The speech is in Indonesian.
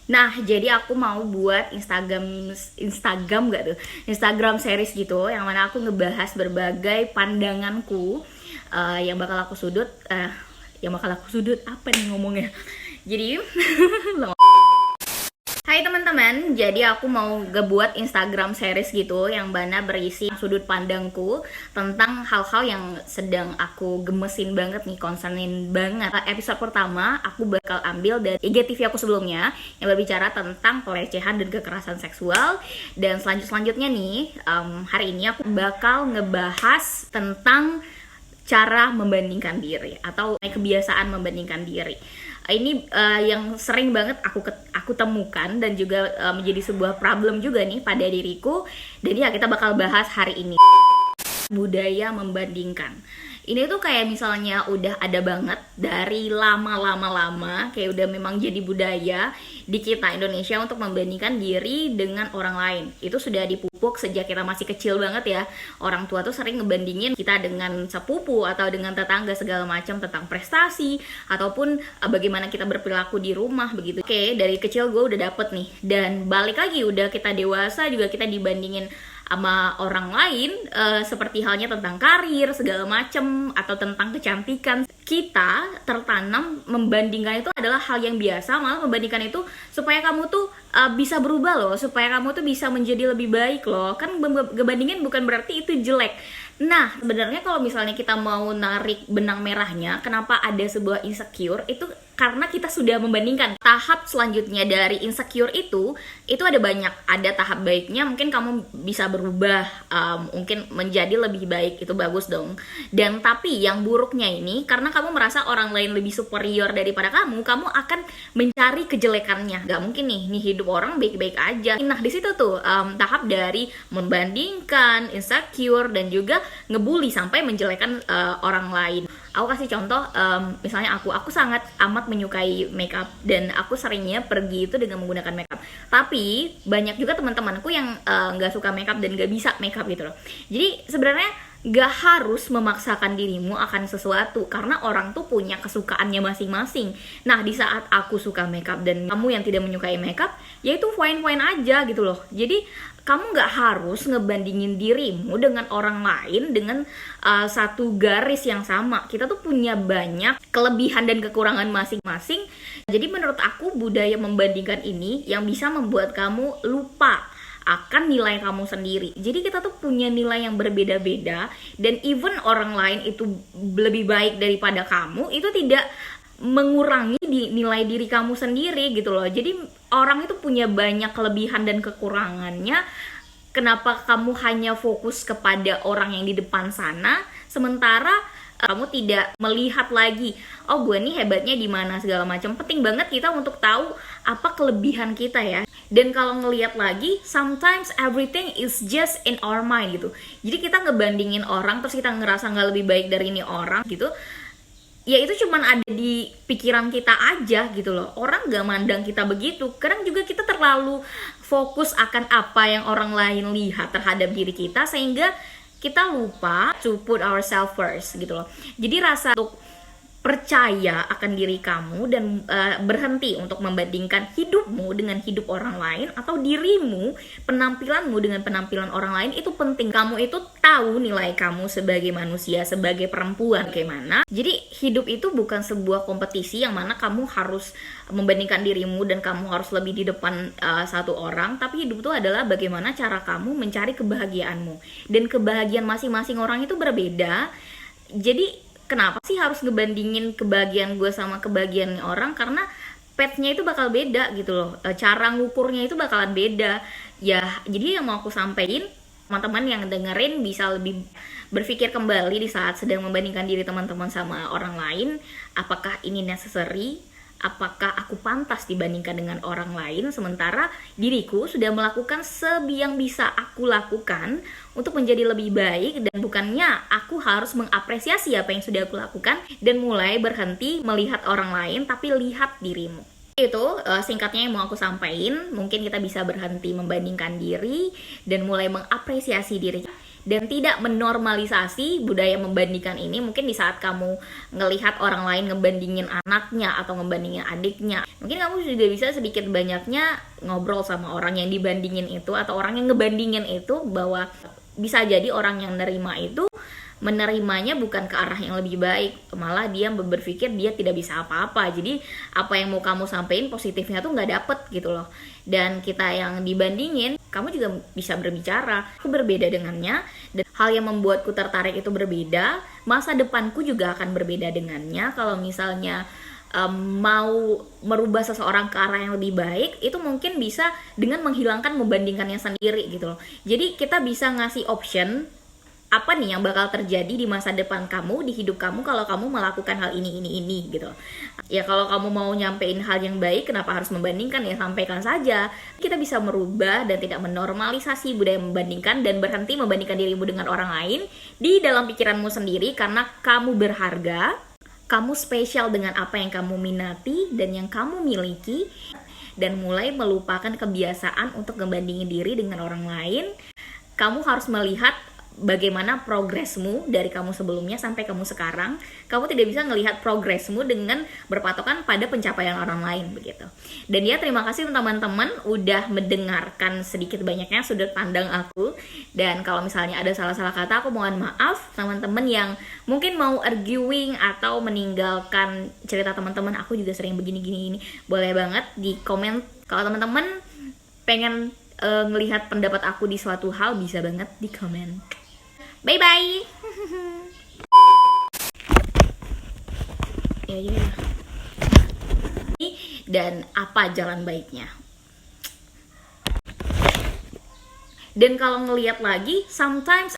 Nah, jadi aku mau buat Instagram gak tuh? Instagram series gitu, yang mana aku ngebahas berbagai pandanganku yang bakal aku sudut, apa nih ngomongnya? Jadi, hai teman-teman, jadi aku mau ngebuat Instagram series gitu yang mana berisi sudut pandangku tentang hal-hal yang sedang aku gemesin banget nih, concernin banget. Episode pertama aku bakal ambil dari IGTV aku sebelumnya yang berbicara tentang pelecehan dan kekerasan seksual. Dan selanjutnya nih, hari ini aku bakal ngebahas tentang cara membandingkan diri atau kebiasaan membandingkan diri. Ini yang sering banget aku temukan dan juga menjadi sebuah problem juga nih pada diriku. Jadi ya kita bakal bahas hari ini. Budaya membandingkan. Ini tuh kayak misalnya udah ada banget dari lama, kayak udah memang jadi budaya di kita Indonesia untuk membandingkan diri dengan orang lain. Itu sudah dipupuk sejak kita masih kecil banget ya. Orang tua tuh sering ngebandingin kita dengan sepupu atau dengan tetangga segala macam tentang prestasi ataupun bagaimana kita berperilaku di rumah begitu. Oke, dari kecil gue udah dapet nih. Dan balik lagi udah kita dewasa juga kita dibandingin sama orang lain, seperti halnya tentang karir segala macem atau tentang kecantikan. Kita tertanam membandingkan itu adalah hal yang biasa, malah membandingkan itu supaya kamu tuh bisa berubah loh, supaya kamu tuh bisa menjadi lebih baik loh. Kan ngebandingin bukan berarti itu jelek. Nah, sebenarnya kalau misalnya kita mau narik benang merahnya, kenapa ada sebuah insecure, itu karena kita sudah membandingkan. Tahap selanjutnya dari insecure itu ada banyak. Ada tahap baiknya, mungkin kamu bisa berubah, mungkin menjadi lebih baik, itu bagus dong. Dan tapi yang buruknya ini, karena kamu merasa orang lain lebih superior daripada kamu akan mencari kejelekannya. Gak mungkin nih hidup orang baik-baik aja. Nah, di situ tuh tahap dari membandingkan, insecure, dan juga ngebully sampai menjelekan orang lain. Aku kasih contoh, misalnya aku sangat amat menyukai makeup dan aku seringnya pergi itu dengan menggunakan makeup. Tapi banyak juga teman-temanku yang nggak suka makeup dan nggak bisa makeup gitu loh. Jadi sebenarnya nggak harus memaksakan dirimu akan sesuatu karena orang tuh punya kesukaannya masing-masing. Nah, di saat aku suka makeup dan kamu yang tidak menyukai makeup, ya itu fine-fine aja gitu loh. Jadi kamu nggak harus ngebandingin dirimu dengan orang lain dengan satu garis yang sama. Kita tuh punya banyak kelebihan dan kekurangan masing-masing. Jadi menurut aku budaya membandingkan ini yang bisa membuat kamu lupa akan nilai kamu sendiri. Jadi kita tuh punya nilai yang berbeda-beda dan even orang lain itu lebih baik daripada kamu, itu tidak mengurangi nilai diri kamu sendiri gitu loh. Jadi orang itu punya banyak kelebihan dan kekurangannya. Kenapa kamu hanya fokus kepada orang yang di depan sana, sementara kamu tidak melihat lagi, oh gue nih hebatnya di mana segala macam. Penting banget kita untuk tahu apa kelebihan kita ya. Dan kalau ngelihat lagi, sometimes everything is just in our mind gitu. Jadi kita ngebandingin orang terus kita ngerasa nggak lebih baik dari ini orang gitu. Ya itu cuman ada di pikiran kita aja gitu loh. Orang gak mandang kita begitu. Kadang juga kita terlalu fokus akan apa yang orang lain lihat terhadap diri kita, sehingga kita lupa to put ourselves first gitu loh. Jadi rasa untuk percaya akan diri kamu dan berhenti untuk membandingkan hidupmu dengan hidup orang lain atau dirimu, penampilanmu dengan penampilan orang lain, itu penting. Kamu itu tahu nilai kamu sebagai manusia, sebagai perempuan bagaimana. Jadi hidup itu bukan sebuah kompetisi yang mana kamu harus membandingkan dirimu dan kamu harus lebih di depan satu orang, tapi hidup itu adalah bagaimana cara kamu mencari kebahagiaanmu. Dan kebahagiaan masing-masing orang itu berbeda. Jadi kenapa sih harus ngebandingin kebahagiaan gue sama kebahagiaan orang? Karena path-nya itu bakal beda gitu loh. Cara ngukurnya itu bakalan beda. Ya, jadi yang mau aku sampaikan, teman-teman yang dengerin bisa lebih berpikir kembali di saat sedang membandingkan diri teman-teman sama orang lain. Apakah ini necessary? Apakah aku pantas dibandingkan dengan orang lain, sementara diriku sudah melakukan yang bisa aku lakukan untuk menjadi lebih baik, dan bukannya aku harus mengapresiasi apa yang sudah aku lakukan dan mulai berhenti melihat orang lain tapi lihat dirimu. Itu singkatnya yang mau aku sampaikan. Mungkin kita bisa berhenti membandingkan diri dan mulai mengapresiasi diri dan tidak menormalisasi budaya membandingkan ini. Mungkin di saat kamu ngelihat orang lain ngebandingin anaknya atau ngebandingin adiknya, mungkin kamu sudah bisa sedikit banyaknya ngobrol sama orang yang dibandingin itu atau orang yang ngebandingin itu, bahwa bisa jadi orang yang nerima itu menerimanya bukan ke arah yang lebih baik, malah dia berpikir dia tidak bisa apa-apa. Jadi apa yang mau kamu sampaikan positifnya tuh nggak dapet gitu loh. Dan kita yang dibandingin, kamu juga bisa berbicara, aku berbeda dengannya, dan hal yang membuatku tertarik itu berbeda, masa depanku juga akan berbeda dengannya. Kalau misalnya mau merubah seseorang ke arah yang lebih baik, itu mungkin bisa dengan menghilangkan membandingkannya sendiri gitu loh. Jadi kita bisa ngasih option apa nih yang bakal terjadi di masa depan kamu, di hidup kamu kalau kamu melakukan hal ini gitu. Ya kalau kamu mau nyampein hal yang baik, kenapa harus membandingkan? Ya sampaikan saja. Kita bisa merubah dan tidak menormalisasi budaya membandingkan, dan berhenti membandingkan dirimu dengan orang lain di dalam pikiranmu sendiri, karena kamu berharga, kamu spesial dengan apa yang kamu minati dan yang kamu miliki, dan mulai melupakan kebiasaan untuk membandingin diri dengan orang lain. Kamu harus melihat bagaimana progresmu dari kamu sebelumnya sampai kamu sekarang. Kamu tidak bisa melihat progresmu dengan berpatokan pada pencapaian orang lain begitu. Dan ya, terima kasih teman-teman udah mendengarkan sedikit banyaknya sudut pandang aku. Dan kalau misalnya ada salah-salah kata, aku mohon maaf. Teman-teman yang mungkin mau arguing atau meninggalkan cerita teman-teman, aku juga sering begini-gini, boleh banget di komen. Kalau teman-teman pengen ngelihat pendapat aku di suatu hal, bisa banget di komen. Bye bye. Ya. Dan apa jalan baiknya? Dan kalau ngelihat lagi, sometimes